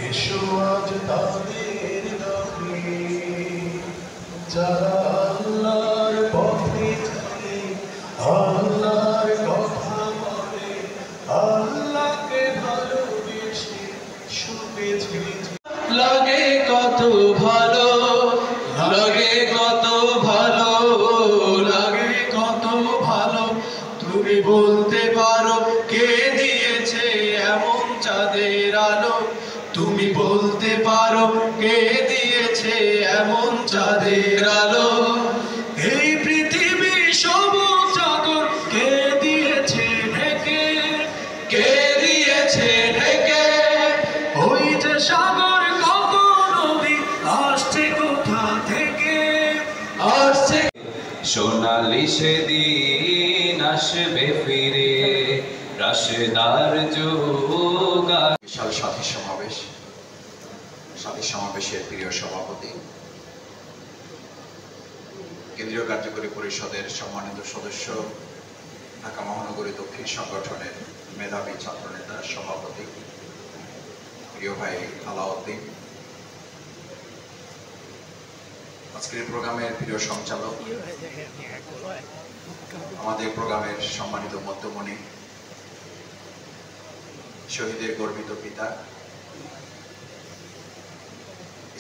এসো আজ তাদের নামে যারা আল্লাহর পথে চলে, আল্লাহর কথা বলে, আল্লাহকে ভালোবেসে শুনেছে। লাগে কত ভালো, লাগে কত ভালো, লাগে কত ভালো। তুমি বলতে পারো কে দিয়েছে এমন চাঁদের আলো? তুমি বলতে পারো কে দিয়েছে এমন চাঁদের আলো? এই পৃথিবী সবুজ চাদর কে দিয়েছে ঢেকে? কে দিয়েছে ঢেকে? ওই যে সাগর কত নদী আসছে কোথা থেকে আসছে। সোনালি সেদিন আসবে ফিরে, রাশেদার যুগ। বিশাল সাথী সমাবেশের প্রিয় সভাপতি, কেন্দ্রীয় কার্যকরী পরিষদের সম্মানিত সদস্য, ঢাকা মহানগরী দক্ষিণ সংগঠনের মেধাবী ছাত্রনেতা সভাপতি প্রিয় ভাই আলাউদ্দিন, আজকের প্রোগ্রামের প্রিয় সঞ্চালক, আমাদের প্রোগ্রামের সম্মানিত মধ্যমণি, শহীদের গর্বিত পিতা,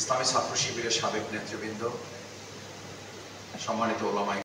ইসলামী ছাত্র শিবিরের সাবেক নেতৃবৃন্দ, সম্মানিত ওলামায়ে